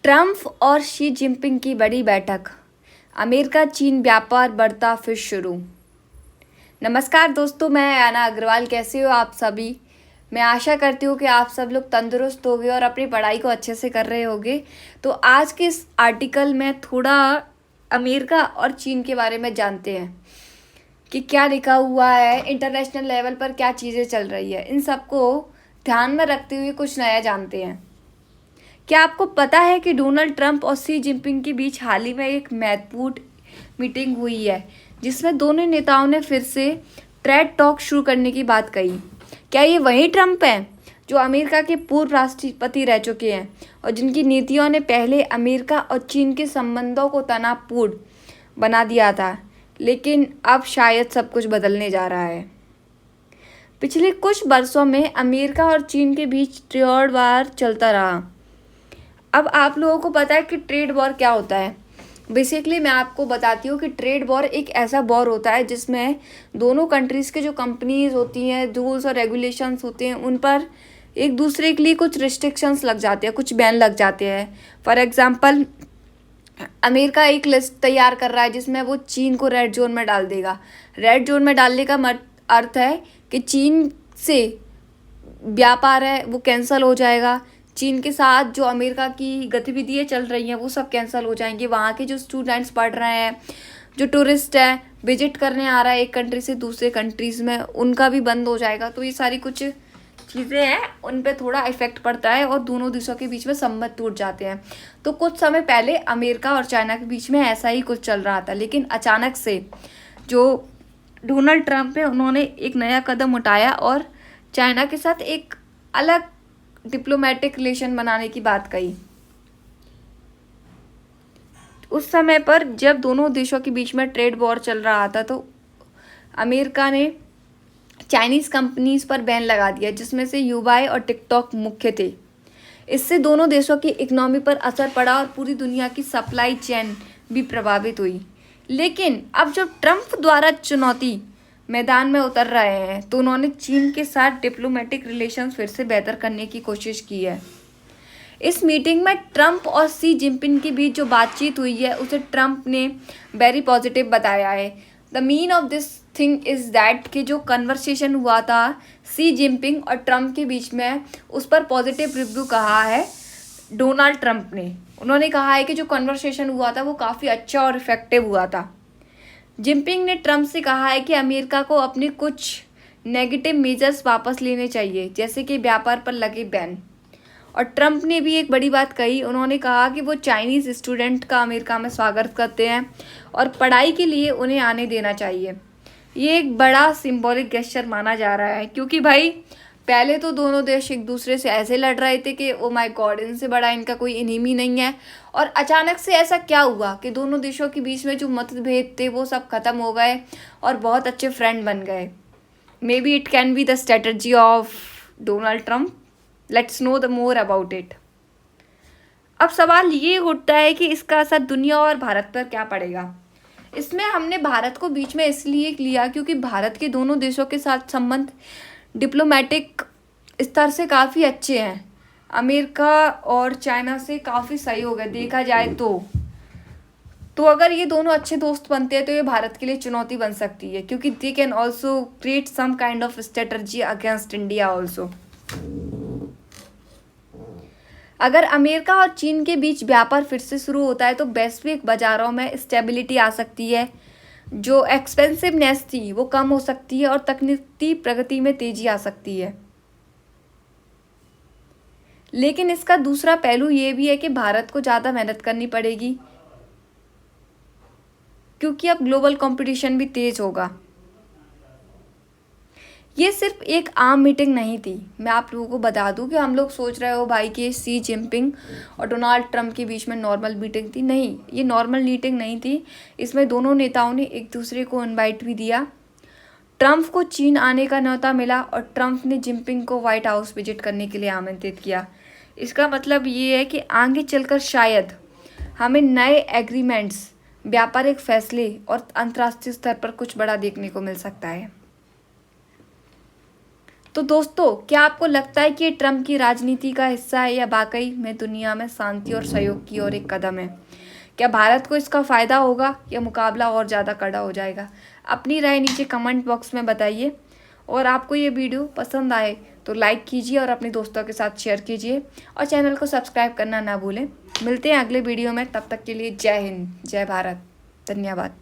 Trump और Xi Jinping की बड़ी बैठक। अमेरिका चीन व्यापार बढ़ता फिर शुरू। नमस्कार दोस्तों, मैं आना अग्रवाल। कैसे हो आप सभी? मैं आशा करती हूँ कि आप सब लोग तंदुरुस्त होंगे और अपनी पढ़ाई को अच्छे से कर रहे होंगे। तो आज के इस आर्टिकल में थोड़ा अमेरिका और चीन के बारे में जानते हैं कि क्या लिखा हुआ है, इंटरनेशनल लेवल पर क्या चीज़ें चल रही है। इन सबको ध्यान में रखते हुए कुछ नया जानते हैं। क्या आपको पता है कि डोनाल्ड ट्रंप और शी जिनपिंग के बीच हाल ही में एक महत्वपूर्ण मीटिंग हुई है, जिसमें दोनों नेताओं ने फिर से ट्रेड टॉक शुरू करने की बात कही। क्या ये वही ट्रंप हैं जो अमेरिका के पूर्व राष्ट्रपति रह चुके हैं और जिनकी नीतियों ने पहले अमेरिका और चीन के संबंधों को तनावपूर्ण बना दिया था, लेकिन अब शायद सब कुछ बदलने जा रहा है। पिछले कुछ वर्षों में अमेरिका और चीन के बीच ट्रेड वार चलता रहा। अब आप लोगों को पता है कि ट्रेड वॉर क्या होता है। बेसिकली मैं आपको बताती हूँ कि ट्रेड वॉर एक ऐसा वॉर होता है जिसमें दोनों कंट्रीज़ के जो कंपनीज होती हैं, रूल्स और रेगुलेशंस होते हैं, उन पर एक दूसरे के लिए कुछ रिस्ट्रिक्शंस लग जाते हैं, कुछ बैन लग जाते हैं। फॉर एग्जांपल, अमेरिका एक लिस्ट तैयार कर रहा है जिसमें वो चीन को रेड जोन में डाल देगा। रेड जोन में डालने का अर्थ है कि चीन से व्यापार है वो कैंसिल हो जाएगा। चीन के साथ जो अमेरिका की गतिविधियाँ चल रही हैं वो सब कैंसिल हो जाएंगी। वहाँ के जो स्टूडेंट्स पढ़ रहे हैं, जो टूरिस्ट हैं, विजिट करने आ रहा है एक कंट्री से दूसरे कंट्रीज़ में, उनका भी बंद हो जाएगा। तो ये सारी कुछ चीज़ें हैं, उन पे थोड़ा इफेक्ट पड़ता है और दोनों देशों के बीच में संबंध टूट जाते हैं। तो कुछ समय पहले अमेरिका और चाइना के बीच में ऐसा ही कुछ चल रहा था, लेकिन अचानक से जो डोनाल्ड ट्रंप है उन्होंने एक नया कदम उठाया और चाइना के साथ एक अलग डिप्लोमेटिक रिलेशन बनाने की बात कही। उस समय पर जब दोनों देशों के बीच में ट्रेड वॉर चल रहा था तो अमेरिका ने चाइनीज़ कंपनीज पर बैन लगा दिया, जिसमें से यूबाई और टिकटॉक मुख्य थे। इससे दोनों देशों की इकोनॉमी पर असर पड़ा और पूरी दुनिया की सप्लाई चेन भी प्रभावित हुई। लेकिन अब जब ट्रंप द्वारा चुनौती मैदान में उतर रहे हैं तो उन्होंने चीन के साथ डिप्लोमेटिक रिलेशंस फिर से बेहतर करने की कोशिश की है। इस मीटिंग में ट्रंप और शी जिनपिंग के बीच जो बातचीत हुई है उसे ट्रंप ने वेरी पॉजिटिव बताया है। The mean of this thing is that कि जो कन्वर्सेशन हुआ था शी जिनपिंग और ट्रंप के बीच में, उस पर पॉजिटिव रिव्यू कहा है डोनाल्ड ट्रंप ने। उन्होंने कहा है कि जो कन्वर्सेशन हुआ था वो काफ़ी अच्छा और इफेक्टिव हुआ था। जिनपिंग ने ट्रंप से कहा है कि अमेरिका को अपने कुछ नेगेटिव मेजर्स वापस लेने चाहिए, जैसे कि व्यापार पर लगे बैन। और ट्रंप ने भी एक बड़ी बात कही। उन्होंने कहा कि वो चाइनीज़ स्टूडेंट का अमेरिका में स्वागत करते हैं और पढ़ाई के लिए उन्हें आने देना चाहिए। ये एक बड़ा सिंबॉलिक गेस्चर माना जा रहा है, क्योंकि भाई पहले तो दोनों देश एक दूसरे से ऐसे लड़ रहे थे कि ओ माय गॉड, इनसे बड़ा इनका कोई एनिमी नहीं है। और अचानक से ऐसा क्या हुआ कि दोनों देशों के बीच में जो मतभेद थे वो सब खत्म हो गए और बहुत अच्छे फ्रेंड बन गए। May be it can be the strategy of Donald Trump. Let's know the more about it. अब सवाल ये उठता है कि इसका असर दुनिया और भारत पर क्या पड़ेगा। इसमें हमने भारत को बीच में इसलिए लिया क्योंकि भारत के दोनों देशों के साथ संबंध डिप्लोमेटिक स्तर से काफ़ी अच्छे हैं। अमेरिका और चाइना से काफ़ी सहयोग है देखा जाए तो अगर ये दोनों अच्छे दोस्त बनते हैं तो ये भारत के लिए चुनौती बन सकती है, क्योंकि they can also create some kind of strategy against India also. अगर अमेरिका और चीन के बीच व्यापार फिर से शुरू होता है तो वैश्विक बाजारों में स्टेबिलिटी आ सकती है, जो एक्सपेंसिवनेस थी वो कम हो सकती है और तकनीकी प्रगति में तेजी आ सकती है। लेकिन इसका दूसरा पहलू ये भी है कि भारत को ज़्यादा मेहनत करनी पड़ेगी, क्योंकि अब ग्लोबल कंपटीशन भी तेज होगा। ये सिर्फ एक आम मीटिंग नहीं थी। मैं आप लोगों को बता दूं कि हम लोग सोच रहे हो भाई कि शी जिनपिंग और डोनाल्ड ट्रंप के बीच में नॉर्मल मीटिंग थी। नहीं, ये नॉर्मल मीटिंग नहीं थी। इसमें दोनों नेताओं ने एक दूसरे को इनवाइट भी दिया। ट्रंप को चीन आने का न्योता मिला और ट्रंप ने जिनपिंग को व्हाइट हाउस विजिट करने के लिए आमंत्रित किया। इसका मतलब ये है कि आगे चलकर शायद हमें नए एग्रीमेंट्स, व्यापारिक फैसले और अंतर्राष्ट्रीय स्तर पर कुछ बड़ा देखने को मिल सकता है। तो दोस्तों, क्या आपको लगता है कि ये ट्रम्प की राजनीति का हिस्सा है या वाकई में दुनिया में शांति और सहयोग की ओर एक कदम है? क्या भारत को इसका फ़ायदा होगा या मुकाबला और ज़्यादा कड़ा हो जाएगा? अपनी राय नीचे कमेंट बॉक्स में बताइए। और आपको ये वीडियो पसंद आए तो लाइक कीजिए और अपने दोस्तों के साथ शेयर कीजिए और चैनल को सब्सक्राइब करना ना भूलें। मिलते हैं अगले वीडियो में, तब तक के लिए जय हिंद, जय भारत, धन्यवाद।